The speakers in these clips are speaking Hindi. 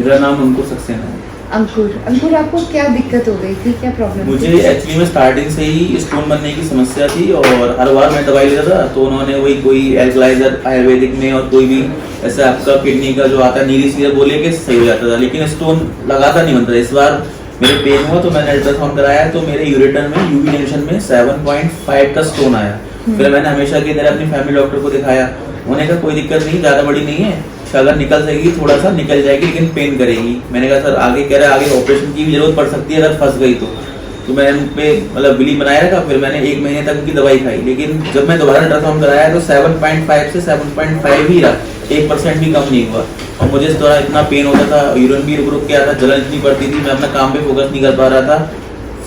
मेरा नाम अंकुर सक्सेना है। अंकुर आपको क्या दिक्कत हो गई थी, क्या प्रॉब्लम? मुझे एक्चुअली में स्टार्टिंग से ही स्टोन बनने की समस्या थी और हर बार मैं दवाई लेता था तो उन्होंने वही कोई एल्कलाइजर आयुर्वेदिक में और कोई भी ऐसा आपका किडनी का जो आता है नीरी सीरप बोले कि सही हो जाता था, लेकिन स्टोन लगातार नहीं बनता था। इस बार मेरे पेन हुआ तो मैंने अल्ट्रासाउंड कराया तो मेरे यूरेटर में यूवी जंक्शन में 7.5 का स्टोन आया। फिर मैंने हमेशा की तरह अपनी फैमिली डॉक्टर को दिखाया। उन्होंने कहा कोई दिक्कत नहीं, ज़्यादा बड़ी नहीं है, अगर निकल जाएगी थोड़ा सा निकल जाएगी लेकिन पेन करेगी। मैंने कहा सर आगे कह रहा है आगे ऑपरेशन की भी जरूरत पड़ सकती है अगर फंस गई तो मैंने उन पे मतलब बिली बनाया रखा। फिर मैंने 1 महीने तक उनकी दवाई खाई, लेकिन जब मैं दोबारा अल्ट्रासाउंड कराया तो 7.5 से 7.5 ही रहा, 1% भी कम नहीं हुआ। और मुझे इस दौरान इतना पेन होता था, यूरिन भी रुक के आता, जलन इतनी पड़ती थी, मैं अपना काम पे फोकस नहीं कर पा रहा था।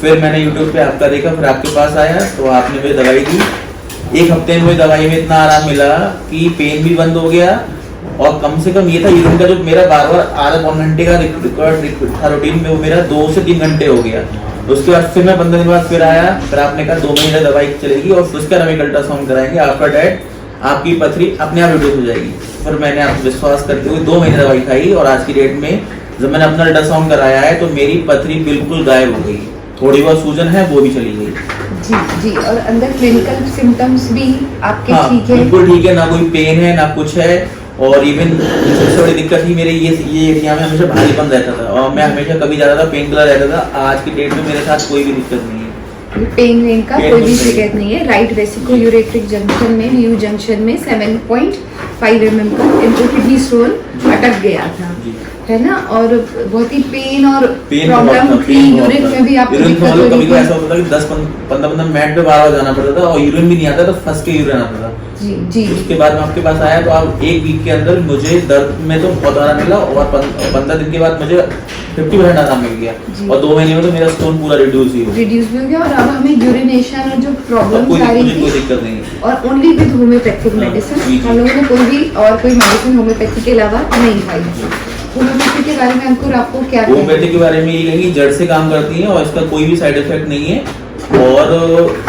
फिर मैंने यूट्यूब पे आपका देखा, फिर आपके पास आया तो आपने मुझे दवाई दी। 1 हफ्ते में दवाई में इतना आराम मिला कि पेन भी बंद हो गया और कम से कम ये था यूरिन का जो मेरा बार आधा पौन घंटे का रिकॉर्ड था रूटीन में, वो मेरा 2 से 3 घंटे हो गया। उसके बाद फिर मैं 15 दिन बाद फिर आया, फिर आपने कहा 2 महीने दवाई चलेगी और उसका हम एक अल्ट्रासाउंड कराएंगे, आफ्टर डेट आपकी पथरी अपने आप रिड्यूस हो जाएगी। फिर मैंने आप विश्वास करते हुए 2 महीने दवाई खाई और आज की डेट में जब मैंने अपना अल्ट्रासाउंड कराया है तो मेरी पथरी बिल्कुल गायब हो गई, थोड़ी बहुत सूजन है वो भी चली गई। जी और अंदर क्लिनिकल सिम्टम्स भी आपके ठीक है? बिल्कुल ठीक है, ना कोई पेन है ना कुछ है। और इवन सबसे बड़ी दिक्कत ही मेरे ये एरिया में हमेशा भारीपन रहता था और मैं हमेशा कभी जाता था पेन किलर रहता था। आज की डेट में मेरे साथ कोई भी दिक्कत नहीं है, पेन वेन का कोई भी शिकायत नहीं है। राइट वेसिको यूरेट्रिक जंक्शन में न्यू जंक्शन में 7.5 mm का इनको किडनी स्टोन अटक गया था, है ना? और बहुत ही पेन और प्रॉब्लम थी, यूरिन में भी आपको दिक्कत हो रही थी। ऐसा होता था कि 10-15 मिनट पे बार-बार जाना पड़ता था और यूरिन भी नहीं आता था, फंस के यूरिन आता था। जी उसके बाद मैं आपके पास आया तो आप 1 वीक के अंदर मुझे दर्द में तो बहुत आराम मिला और 15 दिन के बाद मुझे 50% आराम मिल गया और 2 महीने में तो मेरा स्टोन पूरा रिड्यूस भी हो गया। और अब हमें यूरिनेशन और जो प्रॉब्लम आ रही थी कोई दिक्कत नहीं है और ओनली विद होम्योपैथिक मेडिसिन। हम लोगों ने कोई मेडिसिन होम्योपैथी के अलावा नहीं खाई। होम्योपैथी के बारे में अंकुर आपको क्या? होम्योपैथी के बारे में ये कहेंगे जड़ से काम करती है और इसका कोई भी साइड इफेक्ट नहीं है। और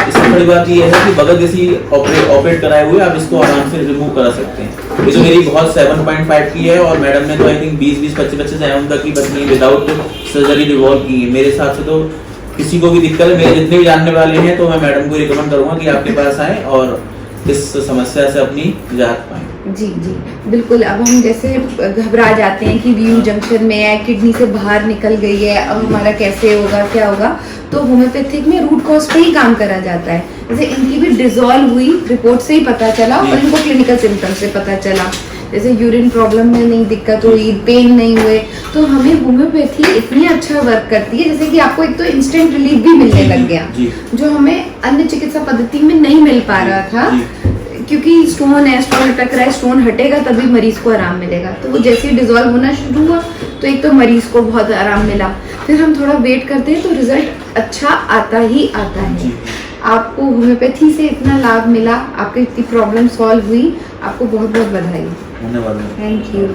इससे बड़ी बात ये है कि बगैर किसी ऑपरेट कराए हुए आप इसको आराम से रिमूव करा सकते हैं। ये तो मेरी बहुत 7.5 की है और मैडम ने तो आई थिंक 20-25 एम तक की बचनी विदाउट सर्जरी रिवॉल्व की है। मेरे हिसाब से तो किसी को भी दिक्कत है, मेरे जितने भी जानने वाले हैं तो मैं मैडम को रिकमेंड करूंगा कि आपके पास आए और इस समस्या से अपनी निजात पाएं। जी बिल्कुल। अब हम जैसे घबरा जाते हैं कि न्यू जंक्शन में है, किडनी से बाहर निकल गई है, अब हमारा कैसे होगा, क्या होगा, तो होम्योपैथिक में रूट कॉज पे ही काम करा जाता है। जैसे इनकी भी डिसॉल्व हुई रिपोर्ट से ही पता चला और इनको क्लिनिकल सिम्टम से पता चला। जैसे यूरिन प्रॉब्लम में नहीं दिक्कत हुई, पेन नहीं हुए, तो हमें होम्योपैथी इतनी अच्छा वर्क करती है जैसे कि आपको एक तो इंस्टेंट रिलीफ भी मिलने लग गया जो हमें अन्य चिकित्सा पद्धति में नहीं मिल पा रहा था, क्योंकि स्टोन है, स्टोन अटक रहा है, स्टोन हटेगा तभी मरीज को आराम मिलेगा। तो वो जैसे ही डिसॉल्व होना शुरू हुआ तो एक तो मरीज को बहुत आराम मिला, फिर हम थोड़ा वेट करते हैं तो रिजल्ट अच्छा आता ही आता है। आपको होम्योपैथी से इतना लाभ मिला, आपकी इतनी प्रॉब्लम सॉल्व हुई, आपको बहुत बहुत बधाई। धन्यवाद। Thank you.